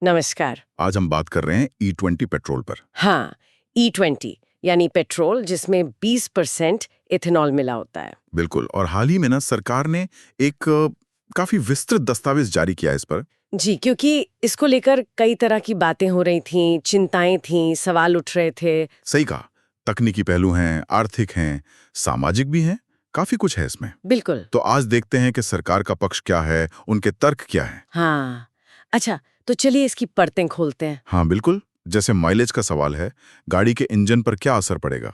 नमस्कार। आज हम बात कर रहे हैं E20 पेट्रोल पर। हाँ, E20 यानी पेट्रोल जिसमें 20% इथेनॉल मिला होता है। बिल्कुल। और हाल ही में ना सरकार ने एक काफी विस्तृत दस्तावेज जारी किया है इस पर। जी, क्योंकि इसको लेकर कई तरह की बातें हो रही थीं, चिंताएं थीं, सवाल उठ रहे थे। सही कहा। तकनीकी पहलू हैं, आर्थिक हैं, सामाजिक भी हैं, काफी कुछ है इसमें। बिल्कुल। तो आज देखते हैं कि सरकार का पक्ष क्या है, उनके तर्क क्या है। हाँ, अच्छा, तो चलिए इसकी परतें खोलते हैं। हाँ बिल्कुल। जैसे माइलेज का सवाल है, गाड़ी के इंजन पर क्या असर पड़ेगा,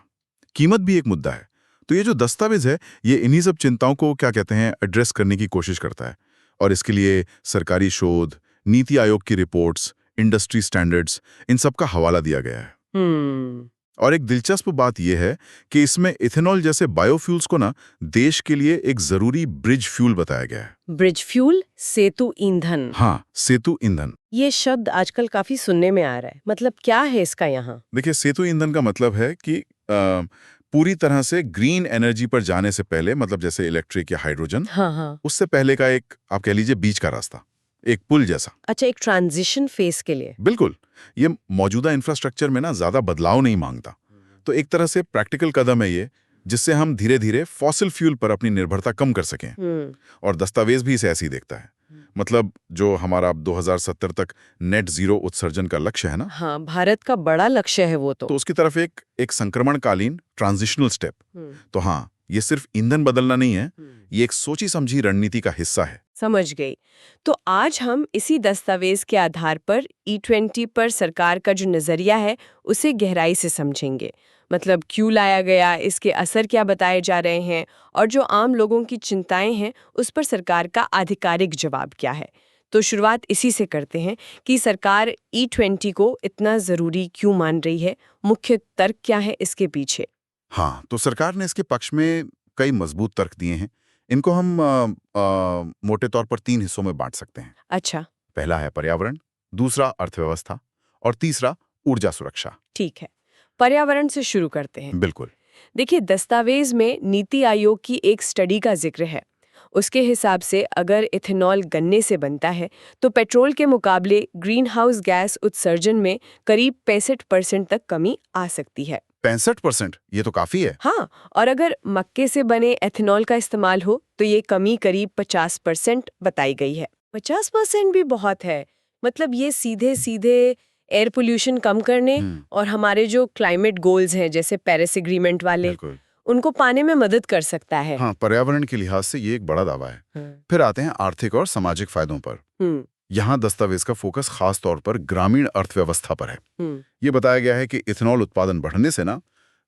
कीमत भी एक मुद्दा है। तो ये जो दस्तावेज है, ये इन्हीं सब चिंताओं को क्या कहते हैं एड्रेस करने की कोशिश करता है। और इसके लिए सरकारी शोध, नीति आयोग की रिपोर्ट्स, इंडस्ट्री स्टैंडर्ड्स, इन सब का हवाला दिया गया है। हम्म। और एक दिलचस्प बात यह है कि इसमें इथेनॉल जैसे बायोफ्यूल्स को ना देश के लिए एक जरूरी ब्रिज फ्यूल बताया गया है। ब्रिज फ्यूल, सेतु ईंधन। हाँ, सेतु ईंधन। ये शब्द आजकल काफी सुनने में आ रहा है। मतलब क्या है इसका यहाँ? देखिए, सेतु ईंधन का मतलब है कि पूरी तरह से ग्रीन एनर्जी पर जाने से पहले, मतलब जैसे इलेक्ट्रिक या हाइड्रोजन, हाँ हाँ। उससे पहले का एक, आप कह लीजिए, बीच का रास्ता, एक पुल जैसा। अच्छा, एक ट्रांजिशन फेज के लिए। बिल्कुल। ये मौजूदा इंफ्रास्ट्रक्चर में ना ज्यादा बदलाव नहीं मांगता। तो एक तरह से प्रैक्टिकल कदम है ये, जिससे हम धीरे धीरे फॉसिल फ्यूल पर अपनी निर्भरता कम कर सकें। और दस्तावेज भी इसे ऐसे ही देखता है। मतलब जो हमारा 2070 तक नेट जीरो उत्सर्जन का लक्ष्य है ना, हाँ, भारत का बड़ा लक्ष्य है वो तो उसकी तरफ एक संक्रमणकालीन ट्रांजिशनल स्टेप। तो हाँ, ये सिर्फ ईंधन बदलना नहीं है, ये एक सोची समझी रणनीति का हिस्सा है। समझ गई। तो आज हम इसी दस्तावेज के आधार पर E20 पर सरकार का जो नजरिया है उसे गहराई से समझेंगे। मतलब क्यों लाया गया, इसके असर क्या बताए जा रहे हैं और जो आम लोगों की चिंताएं हैं उस पर सरकार का आधिकारिक जवाब क्या है। तो शुरुआत इसी से करते हैं कि सरकार E20 को इतना जरूरी क्यों मान रही है, मुख्य तर्क क्या है इसके पीछे। हाँ, तो सरकार ने इसके पक्ष में कई मजबूत तर्क दिए हैं। इनको हम मोटे तौर पर 3 हिस्सों में बांट सकते हैं। अच्छा। पहला है पर्यावरण, दूसरा अर्थव्यवस्था और तीसरा ऊर्जा सुरक्षा। ठीक है, पर्यावरण से शुरू करते हैं। बिल्कुल। देखिए, दस्तावेज में नीति आयोग की एक स्टडी का जिक्र है। उसके हिसाब से अगर इथेनॉल गन्ने से बनता है तो पेट्रोल के मुकाबले ग्रीन हाउस गैस उत्सर्जन में करीब 65% तक कमी आ सकती है। 65%? ये तो काफी है। हाँ, और अगर मक्के से बने एथेनॉल का इस्तेमाल हो तो ये कमी करीब 50% बताई गई है। 50% भी बहुत है। मतलब ये सीधे सीधे एयर पोल्यूशन कम करने और हमारे जो क्लाइमेट गोल्स हैं जैसे पेरिस एग्रीमेंट वाले, बिल्कुल। उनको पाने में मदद कर सकता है। हाँ, पर्यावरण के लिहाज से ये एक बड़ा दावा है। हाँ। फिर आते हैं आर्थिक और सामाजिक फायदों पर। यहाँ दस्तावेज का फोकस खास तौर पर ग्रामीण अर्थव्यवस्था पर है। ये बताया गया है कि इथेनॉल उत्पादन बढ़ने से ना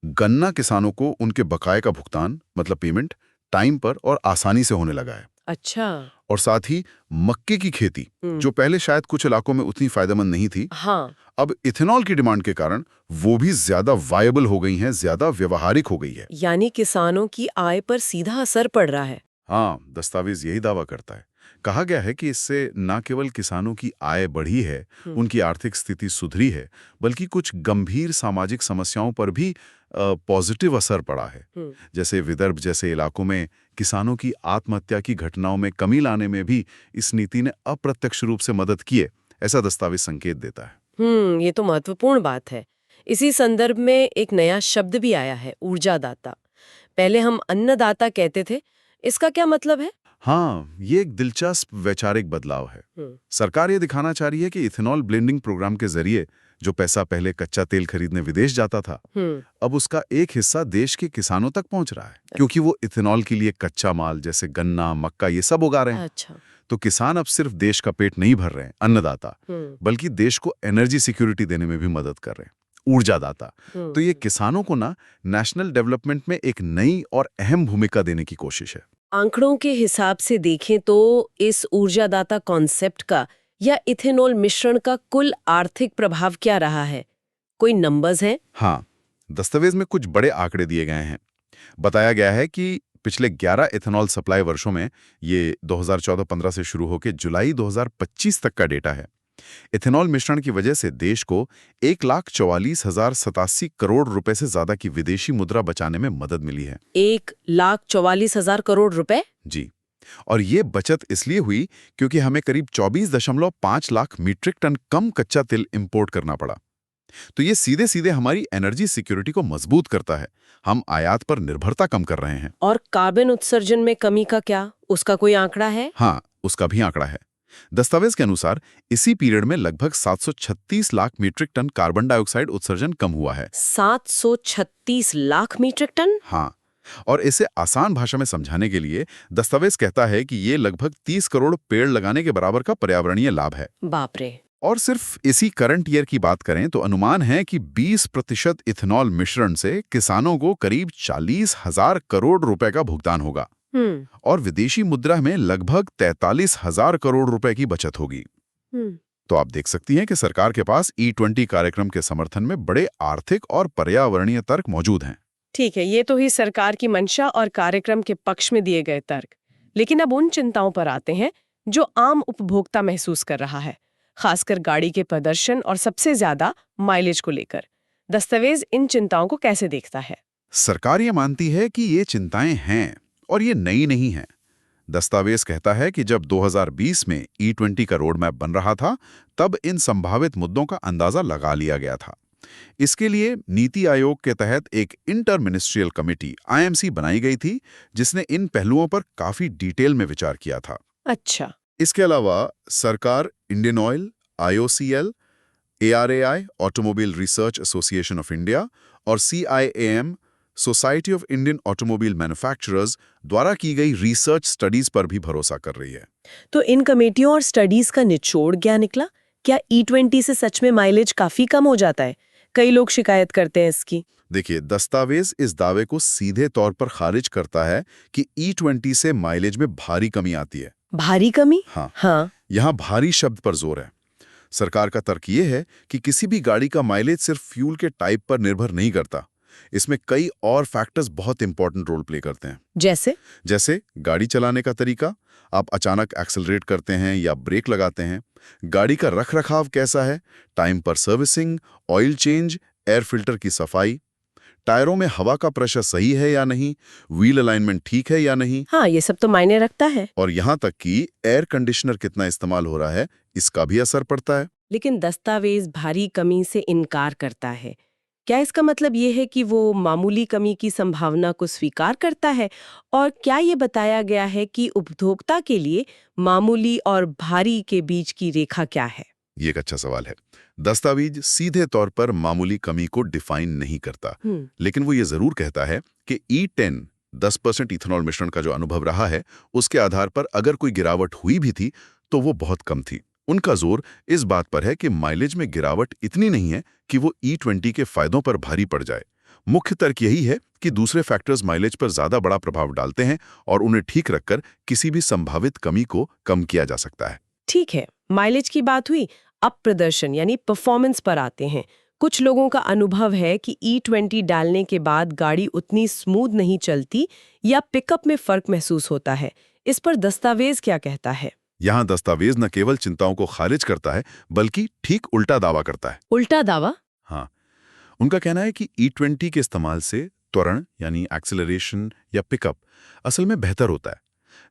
गन्ना किसानों को उनके बकाये का भुगतान, मतलब पेमेंट, टाइम पर और आसानी से होने लगा है। अच्छा। और साथ ही मक्के की खेती, जो पहले शायद कुछ इलाकों में उतनी फायदेमंद नहीं थी, हाँ। अब इथेनॉल की डिमांड के कारण वो भी ज्यादा वायबल हो गई हैं, ज्यादा व्यवहारिक हो गई है। यानी किसानों की आय पर सीधा असर पड़ रहा है। हाँ, दस्तावेज यही दावा करता है। कहा गया है कि इससे न केवल किसानों की आय बढ़ी है, उनकी आर्थिक स्थिति सुधरी है, बल्कि कुछ गंभीर सामाजिक समस्याओं पर भी पॉजिटिव असर पड़ा है। जैसे विदर्भ जैसे इलाकों में किसानों की आत्महत्या की घटनाओं में कमी लाने में भी इस नीति ने अप्रत्यक्ष रूप से मदद की है, ऐसा दस्तावेज संकेत देता है। ये तो महत्वपूर्ण बात है। इसी संदर्भ में एक नया शब्द भी आया है, ऊर्जादाता। पहले हम अन्नदाता कहते थे, इसका क्या मतलब है? हाँ, ये एक दिलचस्प वैचारिक बदलाव है। सरकार ये दिखाना चाह रही है कि इथेनॉल ब्लेंडिंग प्रोग्राम के जरिए जो पैसा पहले कच्चा तेल खरीदने विदेश जाता था, अब उसका एक हिस्सा देश के किसानों तक पहुंच रहा है, क्योंकि वो इथेनॉल के लिए कच्चा माल जैसे गन्ना, मक्का ये सब उगा रहे हैं। अच्छा। तो किसान अब सिर्फ देश का पेट नहीं भर रहे हैं, अन्नदाता, बल्कि देश को एनर्जी सिक्योरिटी देने में भी मदद कर रहे हैं, ऊर्जादाता। तो ये किसानों को ना नेशनल डेवलपमेंट में एक नई और अहम भूमिका देने की कोशिश है। आंकड़ों के हिसाब से देखें तो इस ऊर्जादाता कॉन्सेप्ट का या इथेनॉल मिश्रण का कुल आर्थिक प्रभाव क्या रहा है? कोई नंबर्स हैं? हाँ, दस्तावेज में कुछ बड़े आंकड़े दिए गए हैं। बताया गया है कि पिछले 11 इथेनॉल सप्लाई वर्षों में, ये 2014-15 से शुरू होकर जुलाई 2025 तक का डेटा है, इथेनॉल मिश्रण की वजह से देश को 1,44,087 करोड़ रुपए से ज्यादा की विदेशी मुद्रा बचाने में मदद मिली है। 1,44,000 करोड़ रुपए? जी। और ये बचत इसलिए हुई क्योंकि हमें करीब 24.5 लाख मीट्रिक टन कम कच्चा तेल इंपोर्ट करना पड़ा। तो ये सीधे सीधे हमारी एनर्जी सिक्योरिटी को मजबूत करता है। हम आयात पर निर्भरता कम कर रहे हैं। और कार्बन उत्सर्जन में कमी का क्या, उसका कोई आंकड़ा है? हाँ, उसका भी आंकड़ा है। दस्तावेज के अनुसार इसी पीरियड में लगभग 736 lakh metric ton carbon dioxide उत्सर्जन कम हुआ है। 736 लाख मीट्रिक टन? हाँ, और इसे आसान भाषा में समझाने के लिए दस्तावेज कहता है कि ये लगभग 30 करोड़ पेड़ लगाने के बराबर का पर्यावरणीय लाभ है। बाप रे। और सिर्फ इसी करंट ईयर की बात करें तो अनुमान है कि 20% इथेनॉल मिश्रण से किसानों को करीब 40,000 करोड़ रुपए का भुगतान होगा और विदेशी मुद्रा में लगभग 43,000 करोड़ रुपए की बचत होगी। तो आप देख सकती हैं कि सरकार के पास E20 कार्यक्रम के समर्थन में बड़े आर्थिक और पर्यावरणीय तर्क मौजूद हैं। ठीक है, ये तो ही सरकार की मंशा और कार्यक्रम के पक्ष में दिए गए तर्क। लेकिन अब उन चिंताओं पर आते हैं जो आम उपभोक्ता महसूस कर रहा है, खासकर गाड़ी के प्रदर्शन और सबसे ज्यादा माइलेज को लेकर। दस्तावेज इन चिंताओं को कैसे देखता है? सरकार ये मानती है कि ये चिंताएं हैं और ये नई नहीं हैं। दस्तावेज कहता है कि जब 2020 में E20 का रोड मैप बन रहा था, तब इन संभावित मुद्दों का अंदाजा लगा लिया गया था। इसके लिए नीति आयोग के तहत एक इंटर मिनिस्ट्रियल कमेटी IMC बनाई गई थी, जिसने इन पहलुओं पर काफी डिटेल में विचार किया था। अच्छा। इसके अलावा सरकार Indian oil, IOCL, ARAI automobile research association of India और CIAM society of Indian automobile manufacturers द्वारा की गई रिसर्च स्टडीज पर भी भरोसा कर रही है। तो इन कमेटियों और स्टडीज का निचोड़ क्या निकला? क्या E20 से सच में माइलेज काफी कम हो जाता है? कई लोग शिकायत करते हैं इसकी। देखिए, दस्तावेज इस दावे को सीधे तौर पर खारिज करता है कि E20 से माइलेज में भारी कमी आती है। भारी कमी? हाँ। यहाँ भारी शब्द पर जोर है। सरकार का तर्क ये है कि किसी भी गाड़ी का माइलेज सिर्फ फ्यूल के टाइप पर निर्भर नहीं करता। इसमें कई और फैक्टर्स बहुत इंपॉर्टेंट रोल प्ले करते हैं। जैसे गाड़ी चलाने का तरीका, आप अचानक एक्सेलरेट करते हैं या ब्रेक लगाते हैं, गाड़ी का रखरखाव कैसा है, टाइम पर servicing, oil change, air filter की सफाई, टायरों में हवा का प्रेशर सही है या नहीं, व्हील अलाइनमेंट ठीक है या नहीं। हाँ, ये सब तो मायने रखता है। और यहाँ तक कि एयर कंडीशनर कितना इस्तेमाल हो रहा है, इसका भी असर पड़ता है। लेकिन दस्तावेज भारी कमी से इनकार करता है। क्या इसका मतलब ये है कि वो मामूली कमी की संभावना को स्वीकार करता है? और क्या ये बताया गया है कि उपभोक्ता के लिए मामूली और भारी के बीच की रेखा क्या है? ये एक अच्छा सवाल है। दस्तावेज सीधे तौर पर मामूली कमी को डिफाइन नहीं करता, लेकिन वो ये जरूर कहता है कि E10 10% इथेनॉल मिश्रण का जो अनुभव रहा है, उसके आधार पर अगर कोई गिरावट हुई भी थी तो वो बहुत कम थी। उनका जोर इस बात पर है कि माइलेज में गिरावट इतनी नहीं है कि वो E20 के फायदों पर भारी पड़ जाए। मुख्य तर्क यही है कि दूसरे फैक्टर्स माइलेज पर ज्यादा बड़ा प्रभाव डालते हैं और उन्हें ठीक रखकर किसी भी संभावित कमी को कम किया जा सकता है। ठीक है, माइलेज की बात हुई। अब प्रदर्शन यानी परफॉर्मेंस पर आते हैं। कुछ लोगों का अनुभव है कि E20 डालने के बाद गाड़ी उतनी स्मूथ नहीं चलती या पिकअप में फर्क महसूस होता है। इस पर दस्तावेज क्या कहता है? यहाँ दस्तावेज न केवल चिंताओं को खारिज करता है, बल्कि ठीक उल्टा दावा करता है। उल्टा दावा? हाँ, उनका कहना है कि E20 के इस्तेमाल से त्वरण यानी एक्सेलरेशन या पिकअप असल में बेहतर होता है।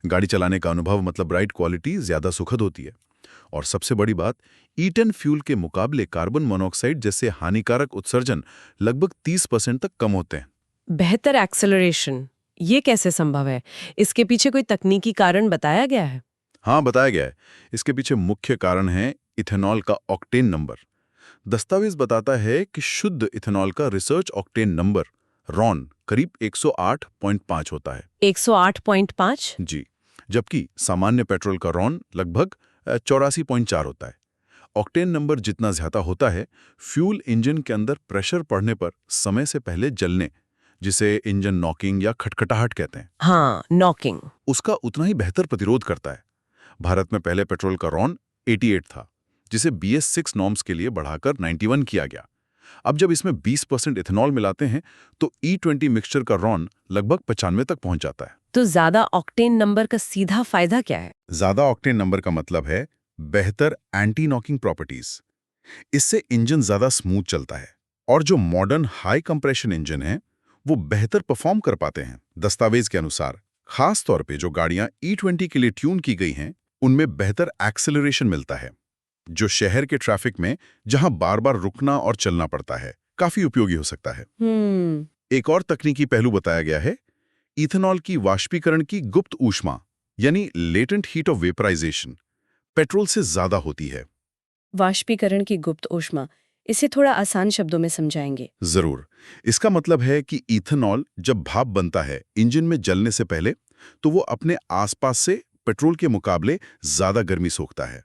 गाड़ी चलाने का अनुभव मतलब राइड क्वालिटी ज्यादा सुखद होती है। और सबसे बड़ी बात, E10 फ्यूल के मुकाबले कार्बन मोनोऑक्साइड जैसे हानिकारक उत्सर्जन लगभग 30% तक कम होते हैं। बेहतर एक्सेलरेशन, ये कैसे संभव है? इसके पीछे कोई तकनीकी कारण बताया गया है? हाँ, बताया गया है। इसके पीछे मुख्य कारण है इथेनॉल का ऑक्टेन नंबर। दस्तावेज बताता है कि शुद्ध इथेनॉल का रिसर्च ऑक्टेन नंबर रॉन करीब 108.5 होता है। 108.5? जी, जबकि सामान्य पेट्रोल का रॉन लगभग 84.4 होता है। ऑक्टेन नंबर जितना ज्यादा होता है, फ्यूल इंजन के अंदर प्रेशर पड़ने पर समय से पहले जलने, जिसे इंजन नॉकिंग या खटखटाहट कहते हैं, हाँ, नॉकिंग, उसका उतना ही बेहतर प्रतिरोध करता है। भारत में पहले पेट्रोल का रॉन 88 था, जिसे BS6 नॉर्म्स के लिए बढ़ाकर 91 किया गया। अब जब इसमें 20% इथेनॉल मिलाते हैं तो E20 मिक्सचर का रॉन लगभग 95 तक पहुंच जाता है। तो ज्यादा ऑक्टेन नंबर का सीधा फायदा क्या है? ज्यादा ऑक्टेन नंबर का मतलब है बेहतर एंटी नॉकिंग प्रॉपर्टीज। इससे इंजन ज्यादा स्मूथ चलता है और जो मॉडर्न हाई कंप्रेशन इंजन है वो बेहतर परफॉर्म कर पाते हैं। दस्तावेज के अनुसार खास तौर पे जो गाड़ियां E20 के लिए ट्यून की गई हैं, उनमें बेहतर एक्सेलरेशन मिलता है, जो शहर के ट्रैफिक में जहां बार-बार रुकना और चलना पड़ता है, काफी उपयोगी हो सकता है। एक और तकनीकी पहलू बताया गया है, इथेनॉल की वाष्पीकरण की गुप्त ऊष्मा यानी latent heat of vaporization petrol से ज्यादा होती है। वाष्पीकरण की गुप्त ऊष्मा, इसे थोड़ा आसान शब्दों में समझाएंगे। जरूर। इसका मतलब है कि इथेनॉल जब भाप बनता है इंजन में जलने से पहले, तो वो अपने आसपास से पेट्रोल के मुकाबले ज्यादा गर्मी सोखता है।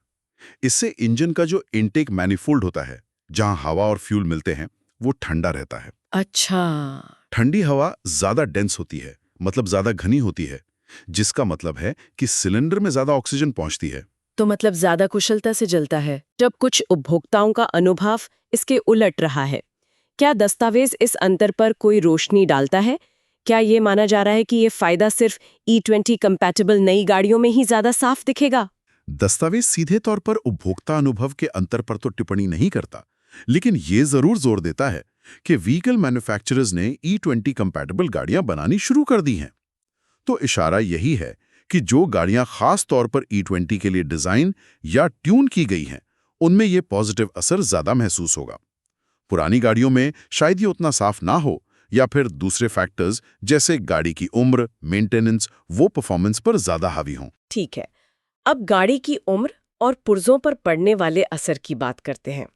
इससे इंजन का जो इनटेक मैनिफोल्ड होता है, जहां हवा और फ्यूल मिलते हैं, वो ठंडा रहता है। अच्छा। ठंडी हवा ज्यादा डेंस होती है, मतलब ज्यादा घनी होती है, जिसका मतलब है कि सिलेंडर में ज्यादा ऑक्सीजन पहुंचती है। तो मतलब ज्यादा कुशलता से जलता है। जब कुछ उपभोक्ताओं का अनुभव इसके उलट रहा है, क्या दस्तावेज इस अंतर पर कोई रोशनी डालता है? क्या ये माना जा रहा है कि ये फायदा सिर्फ E20 कंपैटिबल नई गाड़ियों में ही ज्यादा साफ दिखेगा? दस्तावेज सीधे तौर पर उपभोक्ता अनुभव के अंतर पर तो टिप्पणी नहीं करता, लेकिन ये जरूर जोर देता है कि व्हीकल मैन्युफैक्चरर्स ने E20 कंपैटिबल गाड़ियां बनानी शुरू कर दी हैं। तो इशारा यही है कि जो गाड़ियां खास तौर पर E20 के लिए डिजाइन या ट्यून की गई हैं, उनमें ये पॉजिटिव असर ज्यादा महसूस होगा। पुरानी गाड़ियों में शायद ये उतना साफ ना हो, या फिर दूसरे फैक्टर्स जैसे गाड़ी की उम्र, मेंटेनेंस, वो परफॉर्मेंस पर ज्यादा हावी हों। ठीक है, अब गाड़ी की उम्र और पुर्जों पर पड़ने वाले असर की बात करते हैं।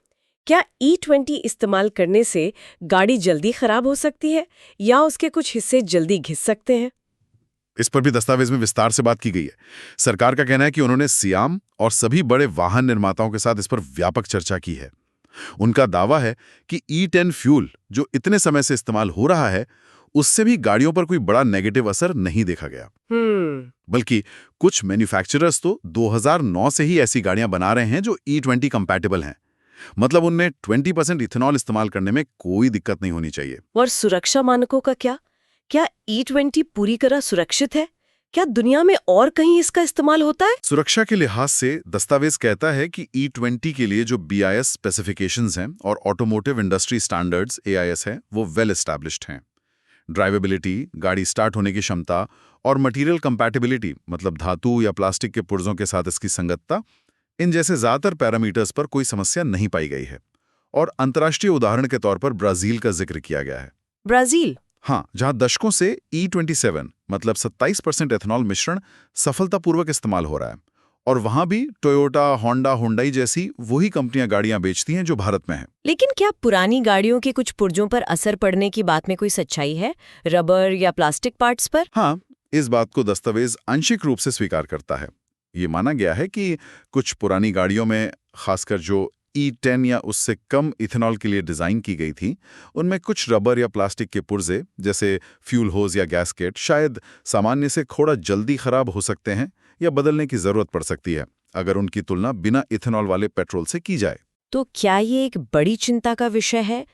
क्या E20 इस्तेमाल करने से गाड़ी जल्दी खराब हो सकती है या उसके कुछ हिस्से जल्दी घिस सकते हैं? इस पर भी दस्तावेज में विस्तार से बात की गई है। सरकार का कहना है कि उन्होंने सियाम और सभी बड़े वाहन निर्माताओं के साथ इस पर व्यापक चर्चा की है। उनका दावा है कि E10 फ्यूल जो इतने समय से इस्तेमाल हो रहा है, उससे भी गाड़ियों पर कोई बड़ा नेगेटिव असर नहीं देखा गया। बल्कि कुछ मैन्युफैक्चरर्स तो 2009 से ही ऐसी गाड़ियां बना रहे हैं जो E20 कंपैटिबल हैं। मतलब उनमें 20% इथेनॉल इस्तेमाल करने में कोई दिक्कत नहीं होनी चाहिए। और सुरक्षा मानकों का क्या? क्या E20 पूरी तरह सुरक्षित है? क्या दुनिया में और कहीं इसका इस्तेमाल होता है? सुरक्षा के लिहाज से दस्तावेज कहता है कि E20 के लिए जो BIS स्पेसिफिकेशंस हैं और ऑटोमोटिव इंडस्ट्री स्टैंडर्ड्स AIS हैं, वो वेल एस्टैब्लिश्ड हैं। ड्राइवेबिलिटी, गाड़ी स्टार्ट होने की क्षमता और मटेरियल कंपैटिबिलिटी, मतलब धातु या प्लास्टिक के पुर्जों के साथ इसकी संगतता, इन जैसे ज्यादातर पैरामीटर्स पर कोई समस्या नहीं पाई गई है। और अंतर्राष्ट्रीय उदाहरण के तौर पर ब्राजील का जिक्र किया गया है। ब्राजील? हाँ, जहां दशकों से E27 मतलब 27% एथेनॉल मिश्रण सफलतापूर्वक इस्तेमाल हो रहा है, और वहां भी टोयोटा, होंडा, हुंडई जैसी वही कंपनियां गाड़ियां बेचती हैं जो भारत में हैं। लेकिन क्या पुरानी गाड़ियों के कुछ पुर्जों पर असर पड़ने की बात में कोई सच्चाई है? रबर या प्लास्टिक पार्ट्स पर? हाँ, इस बात को दस्तावेज आंशिक रूप से स्वीकार करता है। ये माना गया है कि कुछ पुरानी गाड़ियों में, खासकर जो E10 या उससे कम इथेनॉल के लिए डिजाइन की गई थी, उनमें कुछ रबर या प्लास्टिक के पुर्जे जैसे फ्यूल होज या गैसकेट शायद सामान्य से थोड़ा जल्दी खराब हो सकते हैं या बदलने की जरूरत पड़ सकती है, अगर उनकी तुलना बिना इथेनॉल वाले पेट्रोल से की जाए। तो क्या ये एक बड़ी चिंता का विषय है?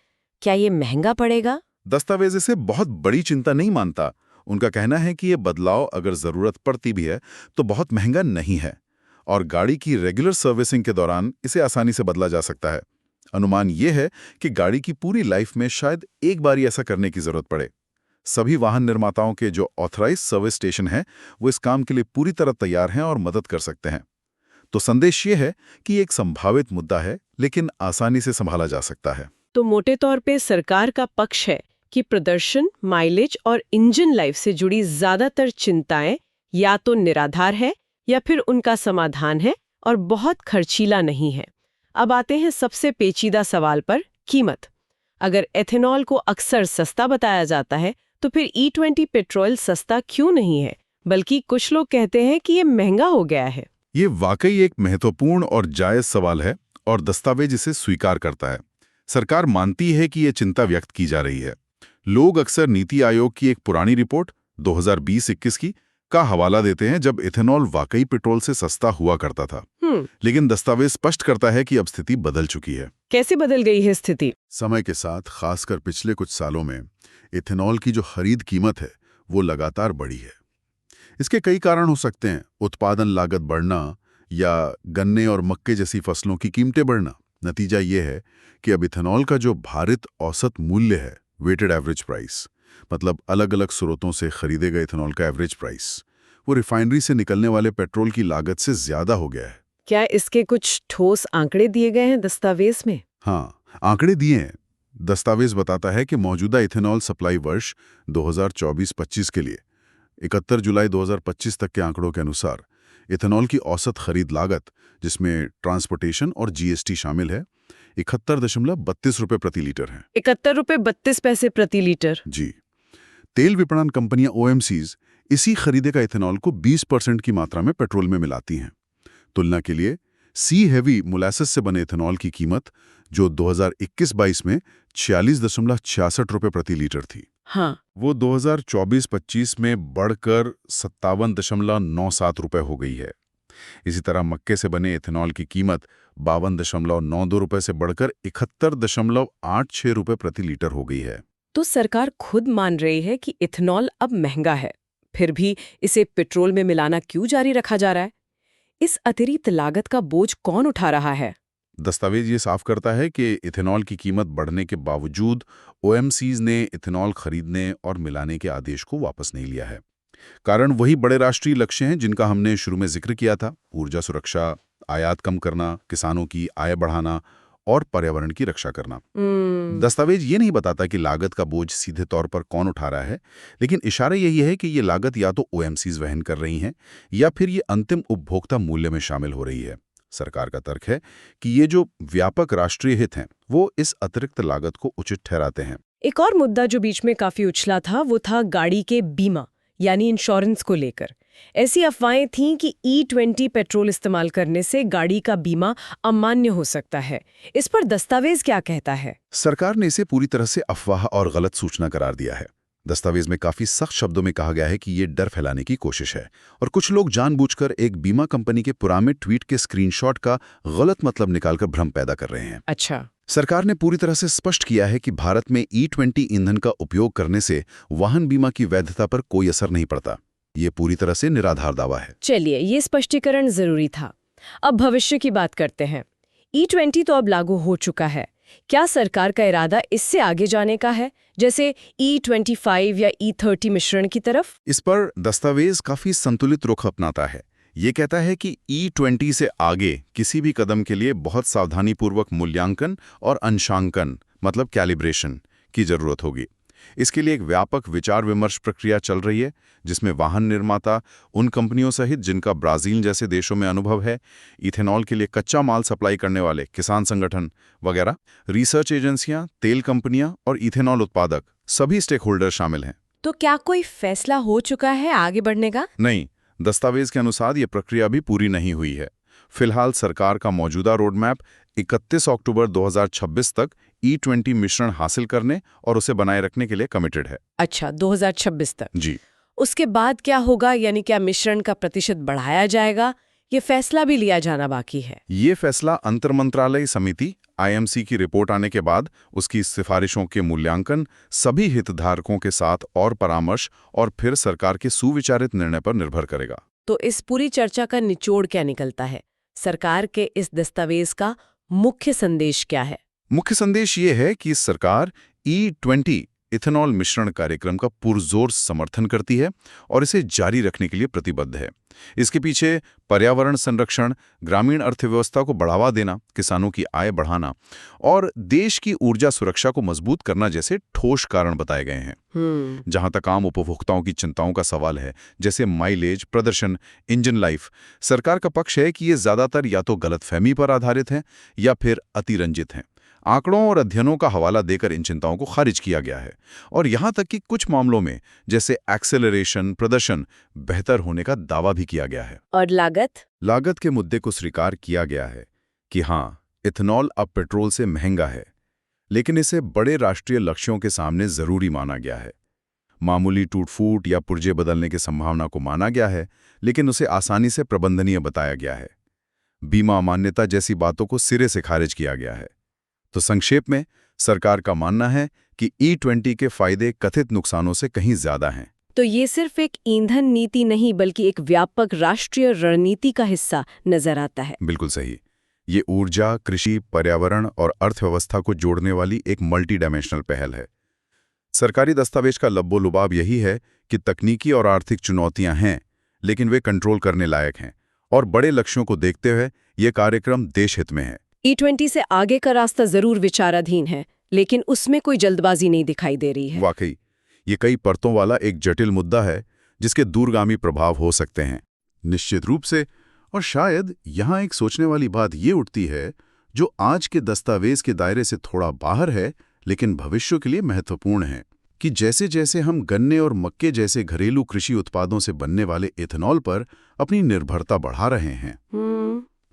क्या ये महंगा पड़ेगा? दस्तावेज इसे बहुत बड़ी चिंता नहीं मानता। उनका कहना है कि ये बदलाव अगर जरूरत पड़ती भी है तो बहुत महंगा नहीं है, और गाड़ी की रेगुलर सर्विसिंग के दौरान इसे आसानी से बदला जा सकता है। अनुमान ये है कि गाड़ी की पूरी लाइफ में शायद एक बार ही ऐसा करने की जरूरत पड़े। सभी वाहन निर्माताओं के जो ऑथराइज सर्विस स्टेशन हैं, वो इस काम के लिए पूरी तरह तैयार हैं और मदद कर सकते हैं। तो संदेश ये है कि ये एक संभावित मुद्दा है, लेकिन आसानी से संभाला जा सकता है। तो मोटे तौर पे सरकार का पक्ष है कि प्रदर्शन, माइलेज और इंजन लाइफ से जुड़ी ज्यादातर चिंताएं या तो निराधार है या फिर उनका समाधान है और बहुत खर्चीला नहीं है। अब आते हैं सबसे पेचीदा सवाल पर, कीमत। अगर एथेनॉल को अक्सर सस्ता बताया जाता है, तो फिर E20 पेट्रोल सस्ता क्यों नहीं है? बल्कि कुछ लोग कहते हैं कि ये महंगा हो गया है। ये वाकई एक महत्वपूर्ण और जायज सवाल है, और दस्तावेज इसे स्वीकार करता है। सरकार मानती है कि ये चिंता व्यक्त की जा रही है। लोग अक्सर नीति आयोग की एक पुरानी रिपोर्ट 2020-21 की का हवाला देते हैं, जब इथेनॉल वाकई पेट्रोल से सस्ता हुआ करता था। लेकिन दस्तावेज स्पष्ट करता है कि अब स्थिति बदल चुकी है। कैसे बदल गई है स्थिति? समय के साथ, खासकर पिछले कुछ सालों में, इथेनॉल की जो खरीद कीमत है वो लगातार बढ़ी है। इसके कई कारण हो सकते हैं। उत्पादन लागत बढ़ना या गन्ने और मक्के जैसी फसलों की कीमतें बढ़ना। नतीजा ये है कि अब इथेनॉल का जो भारित औसत मूल्य है, वेटेड एवरेज प्राइस, मतलब अलग अलग स्रोतों से खरीदे गए इथेनॉल का एवरेज प्राइस वो रिफाइनरी से निकलने वाले पेट्रोल की लागत से ज्यादा हो गया है। क्या इसके कुछ ठोस आंकड़े दिए गए हैं दस्तावेज में? हाँ, आंकड़े दिए हैं। दस्तावेज बताता है कि मौजूदा इथेनॉल सप्लाई वर्ष 2024-25 के लिए 71 जुलाई 2025 तक के आंकड़ों के अनुसार इथेनॉल की औसत खरीद लागत, जिसमें ट्रांसपोर्टेशन और जीएसटी शामिल है, 71.32 रुपये प्रति लीटर है। 71.32 रुपये प्रति लीटर। जी। तेल विपणन कंपनियां ओएमसीज इसी खरीदे का इथेनॉल को 20% की मात्रा में पेट्रोल में मिलाती हैं। तुलना के लिए सी हेवी मोलासेस से बने इथेनॉल की कीमत, जो 2021-22 में 46.66 रुपये प्रति लीटर थी, हाँ, वो 2024-25 में बढ़कर 57.97 रुपये हो गई है। इसी तरह मक्के से बने इथेनॉल की कीमत 52.92 रुपये से बढ़कर 71.86 रुपये प्रति लीटर हो गई है। तो सरकार खुद मान रही है कि इथेनॉल अब महंगा है, फिर भी इसे पेट्रोल में मिलाना क्यों जारी रखा जा रहा है? इस अतिरिक्त लागत का बोझ कौन उठा रहा है? दस्तावेज ये साफ करता है कि इथेनॉल की कीमत बढ़ने के बावजूद ओएमसीज ने इथेनॉल खरीदने और मिलाने के आदेश को वापस नहीं लिया है। कारण वही बड़े राष्ट्रीय लक्ष्य हैं जिनका हमने शुरू में जिक्र किया था: ऊर्जा सुरक्षा, आयात कम करना, किसानों की आय बढ़ाना और पर्यावरण की रक्षा करना। दस्तावेज ये नहीं बताता कि लागत का बोझ सीधे तौर पर कौन उठा रहा है, लेकिन इशारा यही है कि ये लागत या तो ओएमसीज वहन कर रही हैं या फिर ये अंतिम उपभोक्ता मूल्य में शामिल हो रही है। सरकार का तर्क है कि ये जो व्यापक राष्ट्रीय हित हैं, वो इस अतिरिक्त लागत को उचित ठहराते हैं। एक और मुद्दा जो बीच में काफी उछला था वो था गाड़ी के बीमा यानी इंश्योरेंस को लेकर। ऐसी अफवाहें थीं कि E20 पेट्रोल इस्तेमाल करने से गाड़ी का बीमा अमान्य हो सकता है। इस पर दस्तावेज क्या कहता है? सरकार ने इसे पूरी तरह से अफवाह और गलत सूचना करार दिया है। दस्तावेज में काफी सख्त शब्दों में कहा गया है कि ये डर फैलाने की कोशिश है और कुछ लोग जानबूझकर एक बीमा कंपनी के पुराने ट्वीट के स्क्रीनशॉट का गलत मतलब निकालकर भ्रम पैदा कर रहे हैं। अच्छा। सरकार ने पूरी तरह से स्पष्ट किया है कि भारत में E20 ईंधन का उपयोग करने से वाहन बीमा की वैधता पर कोई असर नहीं पड़ता। ये पूरी तरह से निराधार दावा है। चलिए, ये स्पष्टीकरण जरूरी था। अब भविष्य की बात करते हैं। E20 तो अब लागू हो चुका है। क्या सरकार का इरादा इससे आगे जाने का है, जैसे E25 या E30 मिश्रण की तरफ? इस पर दस्तावेज काफी संतुलित रुख अपनाता है। ये कहता है कि E20 से आगे किसी भी कदम के लिए बहुत सावधानीपूर्वक मूल्यांकन और अंशांकन, मतलब कैलिब्रेशन, की जरूरत होगी। इसके लिए एक व्यापक विचार विमर्श प्रक्रिया चल रही है, जिसमें वाहन निर्माता, उन कंपनियों सहित जिनका ब्राजील जैसे देशों में अनुभव है, इथेनॉल के लिए कच्चा माल सप्लाई करने वाले किसान संगठन वगैरह, रिसर्च एजेंसियां, तेल कंपनियां और इथेनॉल उत्पादक, सभी स्टेक होल्डर शामिल हैं। तो क्या कोई फैसला हो चुका है आगे बढ़ने का? नहीं, दस्तावेज के अनुसार ये प्रक्रिया अभी पूरी नहीं हुई है। फिलहाल सरकार का मौजूदा रोडमैप 31 अक्टूबर 2026 तक E20 मिश्रण हासिल करने और उसे बनाए रखने के लिए कमिटेड है। अच्छा, 2026 तक। जी। उसके बाद क्या होगा? यानी क्या मिश्रण का प्रतिशत बढ़ाया जाएगा? ये फैसला भी लिया जाना बाकी है। ये फैसला अंतरमंत्रालय समिति IMC की रिपोर्ट आने के बाद उसकी सिफारिशों के मूल्यांकन, सभी हितधारकों के साथ और परामर्श और फिर सरकार के सुविचारित निर्णय पर निर्भर करेगा। तो इस पूरी चर्चा का निचोड़ क्या निकलता है? सरकार के इस दस्तावेज का मुख्य संदेश क्या है? मुख्य संदेश ये है कि सरकार E20 इथेनॉल मिश्रण कार्यक्रम का पुरजोर समर्थन करती है और इसे जारी रखने के लिए प्रतिबद्ध है। इसके पीछे पर्यावरण संरक्षण, ग्रामीण अर्थव्यवस्था को बढ़ावा देना, किसानों की आय बढ़ाना और देश की ऊर्जा सुरक्षा को मजबूत करना जैसे ठोस कारण बताए गए हैं। जहां तक आम उपभोक्ताओं की चिंताओं का सवाल है, जैसे माइलेज, प्रदर्शन, इंजन लाइफ, सरकार का पक्ष है कि ये ज्यादातर या तो गलतफहमी पर आधारित हैं या फिर अतिरंजित हैं। आंकड़ों और अध्ययनों का हवाला देकर इन चिंताओं को खारिज किया गया है और यहां तक कि कुछ मामलों में, जैसे एक्सेलरेशन, प्रदर्शन बेहतर होने का दावा भी किया गया है। और लागत के मुद्दे को स्वीकार किया गया है कि हाँ, इथेनॉल अब पेट्रोल से महंगा है, लेकिन इसे बड़े राष्ट्रीय लक्ष्यों के सामने जरूरी माना गया है। मामूली टूट-फूट या पुर्जे बदलने की संभावना को माना गया है, लेकिन उसे आसानी से प्रबंधनीय बताया गया है। बीमा अमान्यता जैसी बातों को सिरे से खारिज किया गया है। तो संक्षेप में सरकार का मानना है कि E20 के फायदे कथित नुकसानों से कहीं ज्यादा हैं। तो ये सिर्फ एक ईंधन नीति नहीं बल्कि एक व्यापक राष्ट्रीय रणनीति का हिस्सा नजर आता है। बिल्कुल सही। ये ऊर्जा, कृषि, पर्यावरण और अर्थव्यवस्था को जोड़ने वाली एक मल्टी डायमेंशनल पहल है। सरकारी दस्तावेज का लब्बो-लुबाब यही है कि तकनीकी और आर्थिक चुनौतियां हैं, लेकिन वे कंट्रोल करने लायक हैं और बड़े लक्ष्यों को देखते हुए ये कार्यक्रम देश हित में है। E20 से आगे का रास्ता जरूर विचाराधीन है, लेकिन उसमें कोई जल्दबाजी नहीं दिखाई दे रही है। वाकई ये कई परतों वाला एक जटिल मुद्दा है जिसके दूरगामी प्रभाव हो सकते हैं। निश्चित रूप से। और शायद यहाँ एक सोचने वाली बात ये उठती है जो आज के दस्तावेज के दायरे से थोड़ा बाहर है लेकिन भविष्य के लिए महत्वपूर्ण है, कि जैसे जैसे हम गन्ने और मक्के जैसे घरेलू कृषि उत्पादों से बनने वाले एथेनॉल पर अपनी निर्भरता बढ़ा रहे हैं,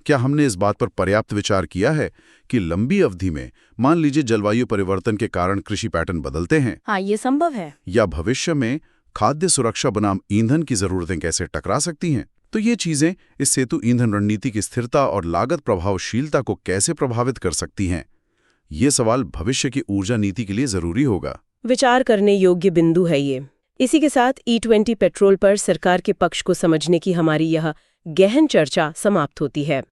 क्या हमने इस बात पर पर्याप्त विचार किया है कि लंबी अवधि में, मान लीजिए जलवायु परिवर्तन के कारण कृषि पैटर्न बदलते हैं, हाँ, ये संभव है। या भविष्य में खाद्य सुरक्षा बनाम ईंधन की जरूरतें कैसे टकरा सकती हैं? तो ये चीजें इस सेतु ईंधन रणनीति की स्थिरता और लागत प्रभावशीलता को कैसे प्रभावित कर सकती हैं? ये सवाल भविष्य की ऊर्जा नीति के लिए जरूरी होगा। विचार करने योग्य बिंदु है ये। इसी के साथ E20 पेट्रोल पर सरकार के पक्ष को समझने की हमारी यह गहन चर्चा समाप्त होती है।